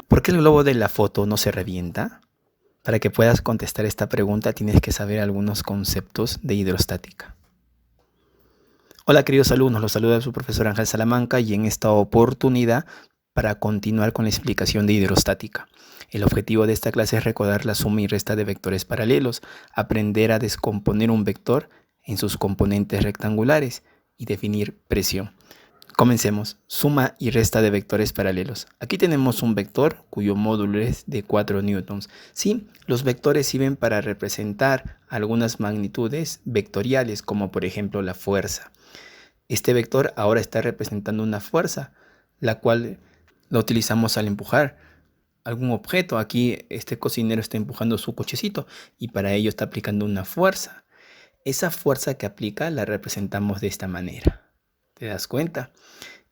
¿Por qué el globo de la foto no se revienta? Para que puedas contestar esta pregunta tienes que saber algunos conceptos de hidrostática. Hola queridos alumnos, los saluda su profesor Ángel Salamanca y en esta oportunidad para continuar con la explicación de hidrostática. El objetivo de esta clase es recordar la suma y resta de vectores paralelos, aprender a descomponer un vector en sus componentes rectangulares y definir presión. Comencemos. Suma y resta de vectores paralelos. Aquí tenemos un vector cuyo módulo es de 4 newtons. Sí, los vectores sirven para representar algunas magnitudes vectoriales, como por ejemplo la fuerza. Este vector ahora está representando una fuerza, la cual la utilizamos al empujar algún objeto. Aquí este cocinero está empujando su cochecito y para ello está aplicando una fuerza. Esa fuerza que aplica la representamos de esta manera. ¿Te das cuenta?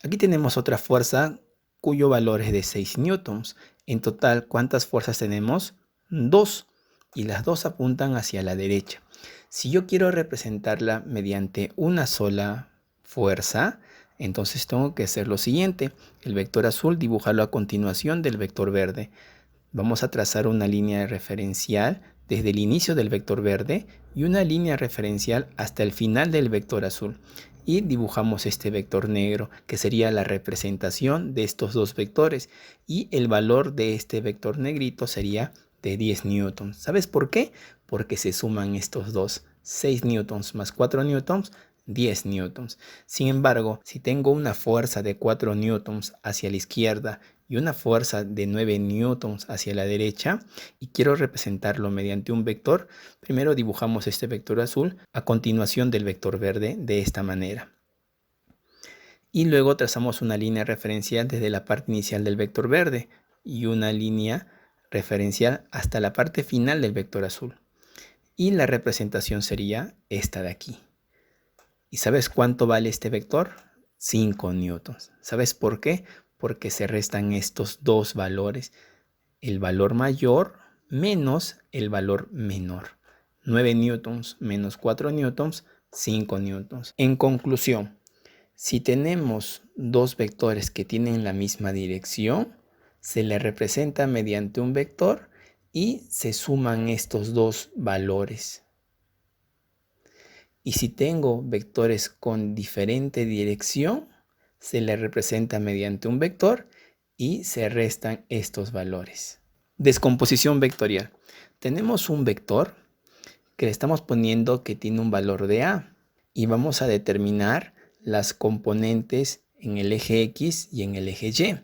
Aquí tenemos otra fuerza cuyo valor es de 6 newtons. En total, ¿cuántas fuerzas tenemos? 2. Y las dos apuntan hacia la derecha. Si yo quiero representarla mediante una sola fuerza, entonces tengo que hacer lo siguiente. El vector azul, dibujarlo a continuación del vector verde. Vamos a trazar una línea referencial desde el inicio del vector verde y una línea referencial hasta el final del vector azul. Y dibujamos este vector negro, que sería la representación de estos dos vectores. Y el valor de este vector negrito sería de 10 newtons. ¿Sabes por qué? Porque se suman estos dos. 6 newtons más 4 newtons, 10 newtons. Sin embargo, si tengo una fuerza de 4 newtons hacia la izquierda y una fuerza de 9 newtons hacia la derecha y quiero representarlo mediante un vector, primero dibujamos este vector azul a continuación del vector verde de esta manera. Y luego trazamos una línea referencial desde la parte inicial del vector verde y una línea referencial hasta la parte final del vector azul. Y la representación sería esta de aquí. ¿Y sabes cuánto vale este vector? 5 newtons. ¿Sabes por qué? Porque se restan estos dos valores, el valor mayor menos el valor menor. 9 newtons menos 4 newtons, 5 newtons. En conclusión, si tenemos dos vectores que tienen la misma dirección, se le representa mediante un vector y se suman estos dos valores. Y si tengo vectores con diferente dirección, se le representa mediante un vector y se restan estos valores. Descomposición vectorial. Tenemos un vector que le estamos poniendo que tiene un valor de A y vamos a determinar las componentes en el eje X y en el eje Y.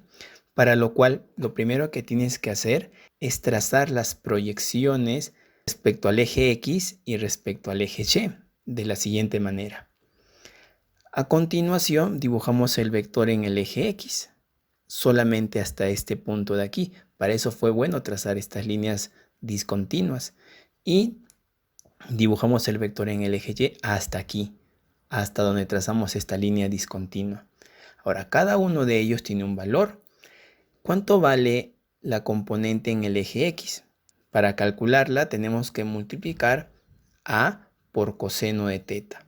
Para lo cual, lo primero que tienes que hacer es trazar las proyecciones respecto al eje X y respecto al eje Y de la siguiente manera. A continuación, dibujamos el vector en el eje X, solamente hasta este punto de aquí. Para eso fue bueno trazar estas líneas discontinuas. Y dibujamos el vector en el eje Y hasta aquí, hasta donde trazamos esta línea discontinua. Ahora, cada uno de ellos tiene un valor. ¿Cuánto vale la componente en el eje X? Para calcularla tenemos que multiplicar A por coseno de teta.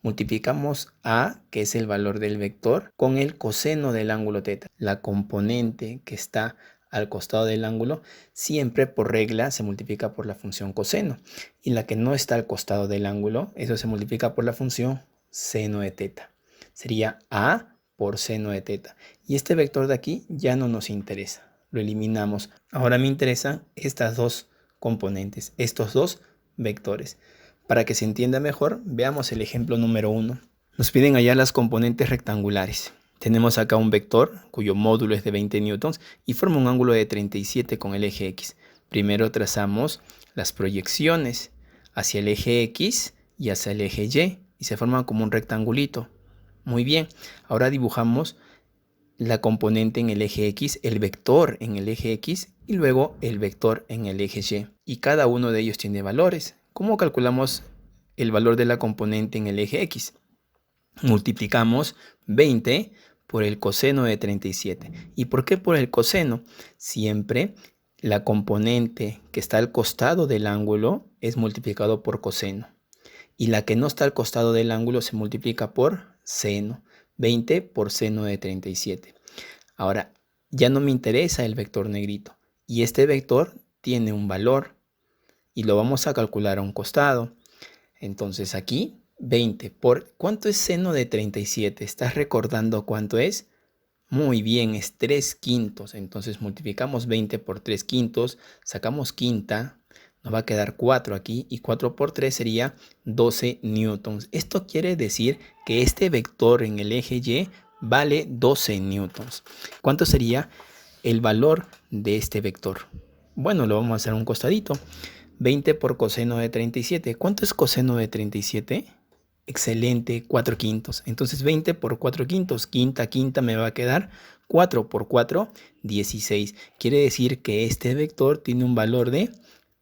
Multiplicamos A, que es el valor del vector, con el coseno del ángulo teta. La componente que está al costado del ángulo siempre por regla se multiplica por la función coseno. Y la que no está al costado del ángulo, eso se multiplica por la función seno de teta. Sería A por seno de teta. Y este vector de aquí ya no nos interesa. Lo eliminamos. Ahora me interesan estas dos componentes, estos dos vectores. Para que se entienda mejor, veamos el ejemplo número 1. Nos piden hallar las componentes rectangulares. Tenemos acá un vector cuyo módulo es de 20 newtons y forma un ángulo de 37 con el eje X. Primero trazamos las proyecciones hacia el eje X y hacia el eje Y se forman como un rectangulito. Muy bien, ahora dibujamos la componente en el eje X, el vector en el eje X y luego el vector en el eje Y. Y cada uno de ellos tiene valores. ¿Cómo calculamos el valor de la componente en el eje X? Multiplicamos 20 por el coseno de 37. ¿Y por qué por el coseno? Siempre la componente que está al costado del ángulo es multiplicado por coseno. Y la que no está al costado del ángulo se multiplica por seno. 20 por seno de 37. Ahora, Ya no me interesa el vector negrito. Y este vector tiene un valor y lo vamos a calcular a un costado. Entonces aquí 20 por... ¿Cuánto es seno de 37? ¿Estás recordando cuánto es? Muy bien, es 3 quintos. Entonces multiplicamos 20 por 3 quintos, sacamos quinta, nos va a quedar 4 aquí y 4 por 3 sería 12 newtons. Esto quiere decir que este vector en el eje Y vale 12 newtons. ¿Cuánto sería el valor de este vector? Bueno, lo vamos a hacer a un costadito. 20 por coseno de 37. ¿Cuánto es coseno de 37? Excelente, 4 quintos. Entonces 20 por 4 quintos, quinta me va a quedar 4 por 4, 16. Quiere decir que este vector tiene un valor de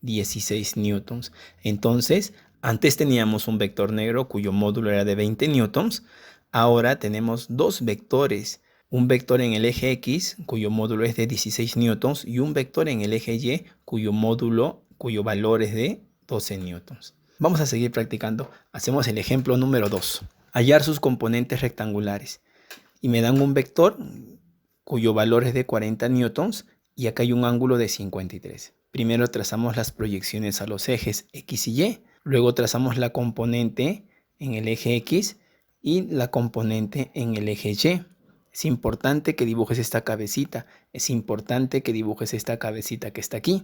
16 newtons. Entonces, antes teníamos un vector negro cuyo módulo era de 20 newtons. Ahora tenemos dos vectores. Un vector en el eje X cuyo módulo es de 16 newtons y un vector en el eje Y cuyo valor es de 12 newtons. Vamos a seguir practicando. Hacemos el ejemplo número 2. Hallar sus componentes rectangulares. Y me dan un vector cuyo valor es de 40 newtons y acá hay un ángulo de 53. Primero trazamos las proyecciones a los ejes X y Y. Luego trazamos la componente en el eje X y la componente en el eje Y. Es importante que dibujes esta cabecita. Es importante que dibujes esta cabecita que está aquí.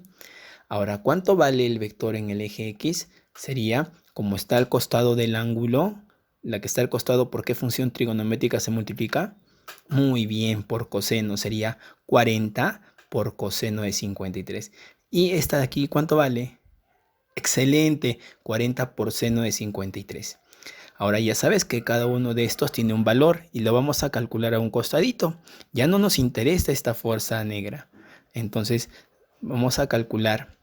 Ahora, ¿cuánto vale el vector en el eje X? Sería, como está al costado del ángulo, la que está al costado, ¿por qué función trigonométrica se multiplica? Muy bien, por coseno, sería 40 por coseno de 53. ¿Y esta de aquí cuánto vale? Excelente, 40 por seno de 53. Ahora ya sabes que cada uno de estos tiene un valor y lo vamos a calcular a un costadito. Ya no nos interesa esta fuerza negra. Entonces vamos a calcular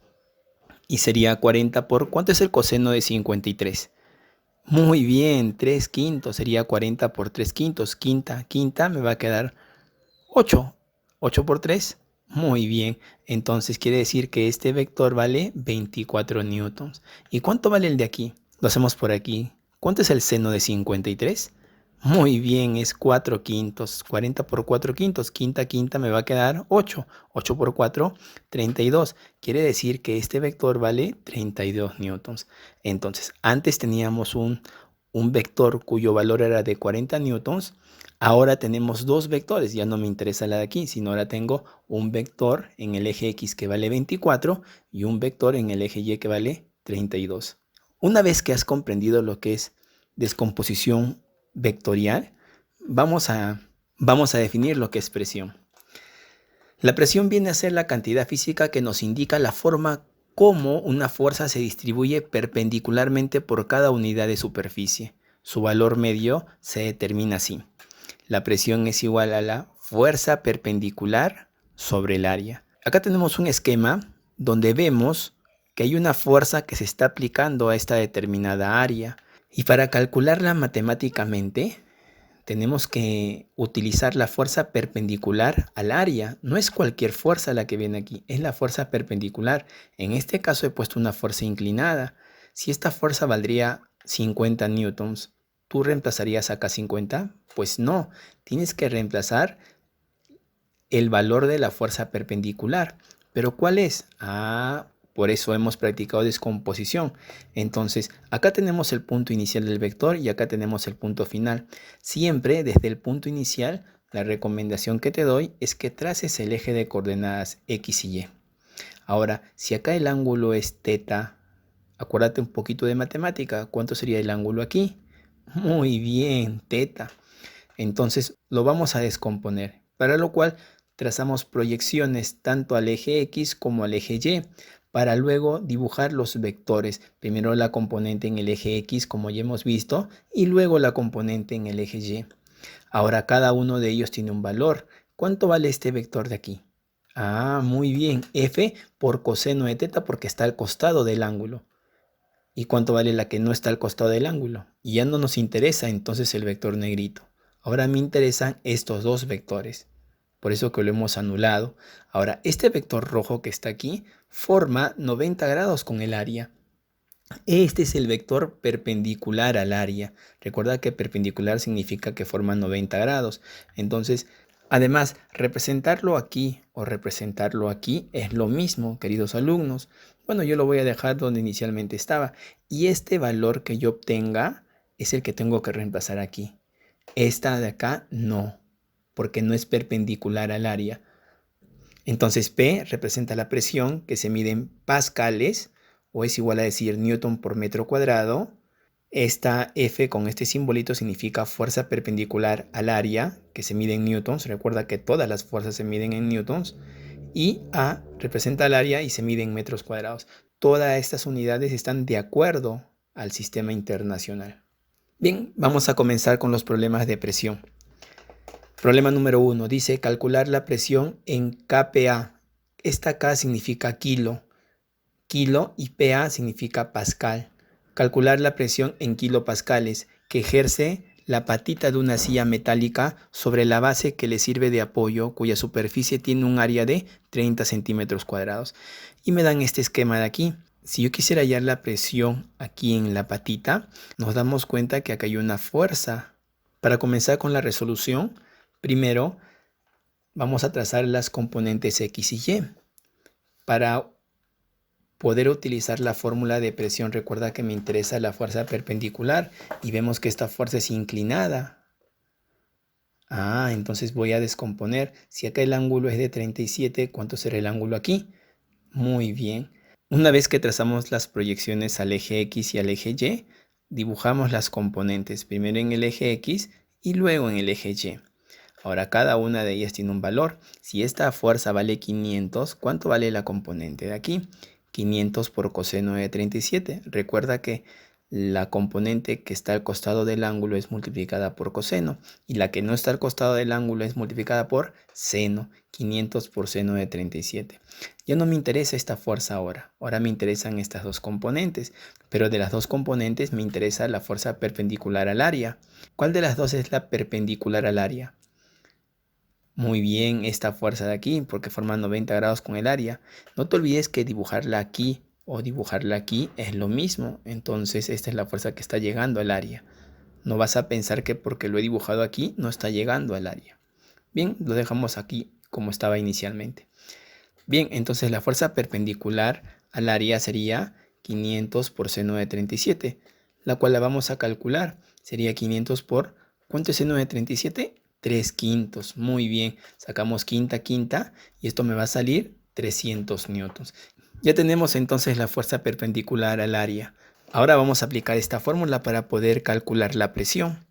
y sería 40 por... ¿Cuánto es el coseno de 53? Muy bien, 3 quintos, sería 40 por 3 quintos. Quinta me va a quedar 8. 8 por 3, muy bien. Entonces quiere decir que este vector vale 24 newtons. ¿Y cuánto vale el de aquí? Lo hacemos por aquí. ¿Cuánto es el seno de 53? Muy bien, es 4 quintos. 40 por 4 quintos. Quinta me va a quedar 8. 8 por 4, 32. Quiere decir que este vector vale 32 newtons. Entonces, antes teníamos un vector cuyo valor era de 40 newtons. Ahora tenemos dos vectores. Ya no me interesa la de aquí, sino ahora tengo un vector en el eje X que vale 24 y un vector en el eje Y que vale 32. Una vez que has comprendido lo que es descomposición vectorial, vamos a definir lo que es presión. La presión viene a ser la cantidad física que nos indica la forma como una fuerza se distribuye perpendicularmente por cada unidad de superficie. Su valor medio se determina así. La presión es igual a la fuerza perpendicular sobre el área. Acá tenemos un esquema donde vemos que hay una fuerza que se está aplicando a esta determinada área. Y para calcularla matemáticamente, tenemos que utilizar la fuerza perpendicular al área. No es cualquier fuerza la que viene aquí, es la fuerza perpendicular. En este caso he puesto una fuerza inclinada. Si esta fuerza valdría 50 newtons, ¿tú reemplazarías acá 50? Pues no, tienes que reemplazar el valor de la fuerza perpendicular. ¿Pero cuál es? Por eso hemos practicado descomposición. Entonces, acá tenemos el punto inicial del vector y acá tenemos el punto final. Siempre desde el punto inicial, la recomendación que te doy es que traces el eje de coordenadas X y Y. Ahora, si acá el ángulo es teta, acuérdate un poquito de matemática. ¿Cuánto sería el ángulo aquí? Muy bien, teta. Entonces, lo vamos a descomponer, para lo cual trazamos proyecciones tanto al eje X como al eje Y, para luego dibujar los vectores. Primero la componente en el eje X, como ya hemos visto, y luego la componente en el eje Y. Ahora cada uno de ellos tiene un valor. ¿Cuánto vale este vector de aquí? Muy bien, F por coseno de teta porque está al costado del ángulo. ¿Y cuánto vale la que no está al costado del ángulo? Y ya no nos interesa entonces el vector negrito. Ahora me interesan estos dos vectores. Por eso que lo hemos anulado. Ahora, este vector rojo que está aquí forma 90 grados con el área. Este es el vector perpendicular al área. Recuerda que perpendicular significa que forma 90 grados. Entonces, Además, representarlo aquí o representarlo aquí es lo mismo, queridos alumnos. Bueno, yo lo voy a dejar donde inicialmente estaba. Y este valor que yo obtenga es el que tengo que reemplazar aquí. Esta de acá no, porque no es perpendicular al área. Entonces P representa la presión que se mide en pascales, o es igual a decir newton por metro cuadrado. Esta F con este simbolito significa fuerza perpendicular al área, que se mide en newtons. Recuerda que todas las fuerzas se miden en newtons. Y A representa el área y se mide en metros cuadrados. Todas estas unidades están de acuerdo al sistema internacional. Bien, vamos a comenzar con los problemas de presión. Problema número 1. Dice calcular la presión en kPa. Esta K significa kilo y PA significa pascal. Calcular la presión en kilopascales que ejerce la patita de una silla metálica sobre la base que le sirve de apoyo, cuya superficie tiene un área de 30 centímetros cuadrados. Y me dan este esquema de aquí. Si yo quisiera hallar la presión aquí en la patita, nos damos cuenta que acá hay una fuerza. Para comenzar con la resolución, primero vamos a trazar las componentes X y Y. Para poder utilizar la fórmula de presión, recuerda que me interesa la fuerza perpendicular y vemos que esta fuerza es inclinada. Entonces voy a descomponer. Si acá el ángulo es de 37, ¿cuánto será el ángulo aquí? Muy bien. Una vez que trazamos las proyecciones al eje X y al eje Y, dibujamos las componentes, primero en el eje X y luego en el eje Y. Ahora cada una de ellas tiene un valor. Si esta fuerza vale 500, ¿cuánto vale la componente de aquí? 500 por coseno de 37. Recuerda que la componente que está al costado del ángulo es multiplicada por coseno y la que no está al costado del ángulo es multiplicada por seno. 500 por seno de 37. Ya no me interesa esta fuerza ahora. Ahora me interesan estas dos componentes, pero de las dos componentes me interesa la fuerza perpendicular al área. ¿Cuál de las dos es la perpendicular al área? Muy bien, esta fuerza de aquí, porque forma 90 grados con el área. No te olvides que dibujarla aquí o dibujarla aquí es lo mismo. Entonces esta es la fuerza que está llegando al área. No vas a pensar que porque lo he dibujado aquí no está llegando al área. Bien, lo dejamos aquí como estaba inicialmente. Bien, entonces la fuerza perpendicular al área sería 500 por seno de 37, la cual la vamos a calcular. Sería 500 por, ¿cuánto es seno de 37? 3/5. Muy bien, sacamos quinta y esto me va a salir 300 newtons. Ya tenemos entonces la fuerza perpendicular al área. Ahora vamos a aplicar esta fórmula para poder calcular la presión.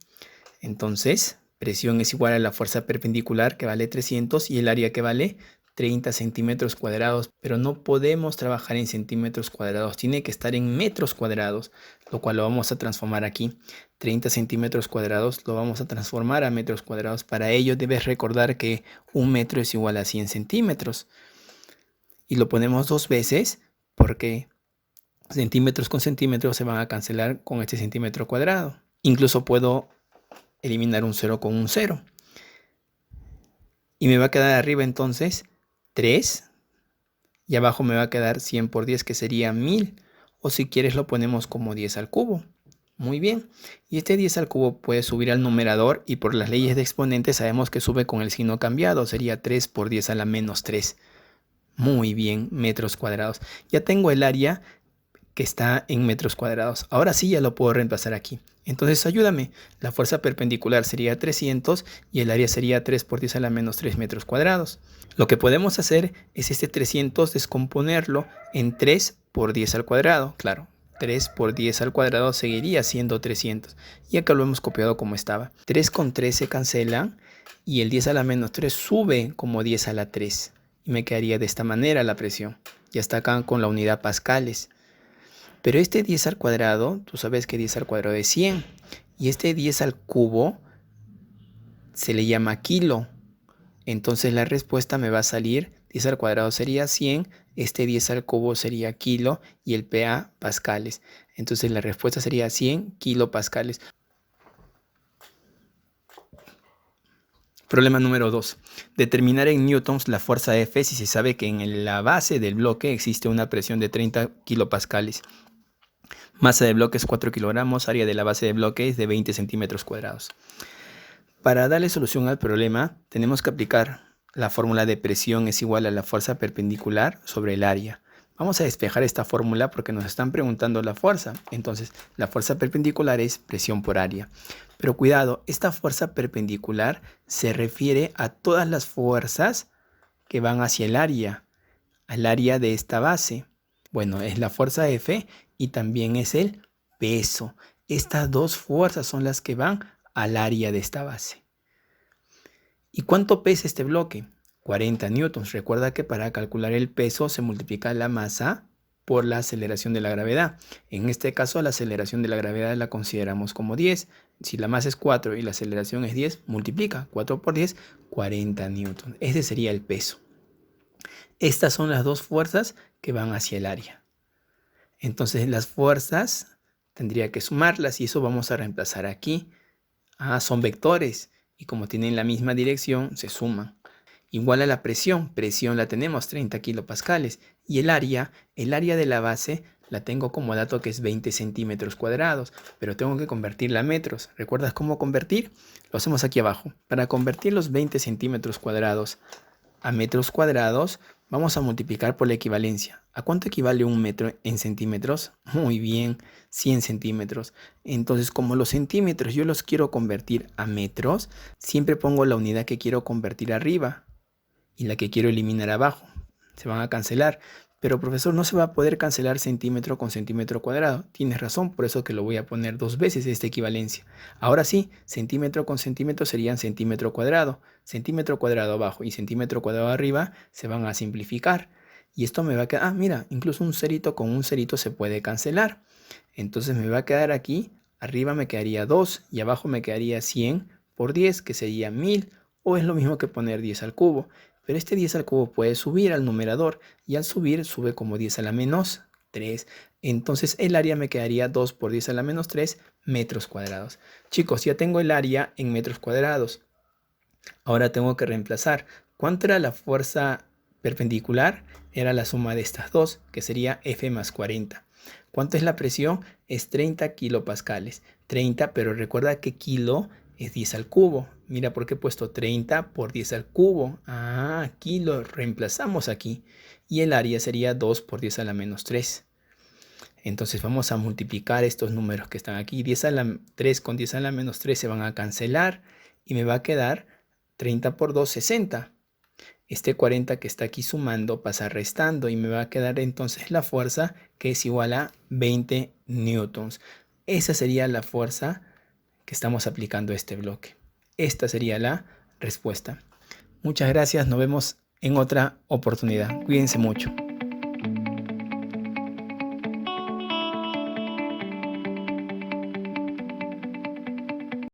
Entonces, presión es igual a la fuerza perpendicular que vale 300 y el área que vale 30 centímetros cuadrados, pero no podemos trabajar en centímetros cuadrados, tiene que estar en metros cuadrados, lo cual lo vamos a transformar aquí. 30 centímetros cuadrados lo vamos a transformar a metros cuadrados. Para ello debes recordar que un metro es igual a 100 centímetros. Y lo ponemos dos veces porque centímetros con centímetros se van a cancelar con este centímetro cuadrado. Incluso puedo eliminar un 0 con un 0. Y me va a quedar arriba entonces 3. Y abajo me va a quedar 100 por 10, que sería 1000. O si quieres lo ponemos como 10 al cubo. Muy bien. Y este 10 al cubo puede subir al numerador y por las leyes de exponentes sabemos que sube con el signo cambiado. Sería 3 por 10 a la menos 3. Muy bien, metros cuadrados. Ya tengo el área que está en metros cuadrados. Ahora sí ya lo puedo reemplazar aquí. Entonces ayúdame. La fuerza perpendicular sería 300 y el área sería 3 por 10 a la menos 3 metros cuadrados. Lo que podemos hacer es este 300 descomponerlo en 3 por 10 al cuadrado. Claro, 3 por 10 al cuadrado seguiría siendo 300. Y acá lo hemos copiado como estaba. 3 con 3 se cancelan y el 10 a la menos 3 sube como 10 a la 3. Y me quedaría de esta manera la presión. Ya está acá con la unidad pascales. Pero este 10 al cuadrado, tú sabes que 10 al cuadrado es 100. Y este 10 al cubo se le llama kilo. Entonces la respuesta me va a salir, 10 al cuadrado sería 100, este 10 al cubo sería kilo y el PA pascales. Entonces la respuesta sería 100 kilopascales. Problema número 2. Determinar en newtons la fuerza F si se sabe que en la base del bloque existe una presión de 30 kilopascales. Masa de bloque es 4 kilogramos, área de la base de bloque es de 20 centímetros cuadrados. Para darle solución al problema, tenemos que aplicar la fórmula de presión es igual a la fuerza perpendicular sobre el área. Vamos a despejar esta fórmula porque nos están preguntando la fuerza. Entonces, la fuerza perpendicular es presión por área. Pero cuidado, esta fuerza perpendicular se refiere a todas las fuerzas que van hacia el área, al área de esta base. Bueno, es la fuerza F y también es el peso. Estas dos fuerzas son las que van al área de esta base. ¿Y cuánto pesa este bloque? 40 newtons. Recuerda que para calcular el peso se multiplica la masa por la aceleración de la gravedad. En este caso, la aceleración de la gravedad la consideramos como 10. Si la masa es 4 y la aceleración es 10, multiplica 4 por 10, 40 newtons. Ese sería el peso. Estas son las dos fuerzas que van hacia el área. Entonces, las fuerzas tendría que sumarlas y eso vamos a reemplazar aquí. Son vectores y como tienen la misma dirección, se suman. Igual a la presión la tenemos 30 kilopascales y el área de la base la tengo como dato que es 20 centímetros cuadrados, pero tengo que convertirla a metros. ¿Recuerdas cómo convertir? Lo hacemos aquí abajo. Para convertir los 20 centímetros cuadrados a metros cuadrados, vamos a multiplicar por la equivalencia. ¿A cuánto equivale un metro en centímetros? Muy bien, 100 centímetros. Entonces, como los centímetros yo los quiero convertir a metros, siempre pongo la unidad que quiero convertir arriba y la que quiero eliminar abajo. Se van a cancelar. Pero profesor, no se va a poder cancelar centímetro con centímetro cuadrado. Tienes razón, por eso que lo voy a poner dos veces esta equivalencia. Ahora sí, centímetro con centímetro serían centímetro cuadrado. Centímetro cuadrado abajo y centímetro cuadrado arriba se van a simplificar. Y esto me va a quedar, mira, incluso un cerito con un cerito se puede cancelar. Entonces me va a quedar aquí, arriba me quedaría 2 y abajo me quedaría 100 por 10, que sería 1000, o es lo mismo que poner 10 al cubo. Pero este 10 al cubo puede subir al numerador y al subir sube como 10 a la menos 3. Entonces el área me quedaría 2 por 10 a la menos 3 metros cuadrados. Chicos, ya tengo el área en metros cuadrados. Ahora tengo que reemplazar. ¿Cuánto era la fuerza perpendicular? Era la suma de estas dos, que sería F más 40. ¿Cuánto es la presión? Es 30 kilopascales. 30, pero recuerda que kilo es 10 al cubo. Mira por qué he puesto 30 por 10 al cubo. Aquí lo reemplazamos aquí. Y el área sería 2 por 10 a la menos 3. Entonces vamos a multiplicar estos números que están aquí. 10 a la 3 con 10 a la menos 3 se van a cancelar. Y me va a quedar 30 por 2, 60. Este 40 que está aquí sumando pasa restando. Y me va a quedar entonces la fuerza que es igual a 20 newtons. Esa sería la fuerza que estamos aplicando a este bloque. Esta sería la respuesta. Muchas gracias, nos vemos en otra oportunidad. Cuídense mucho.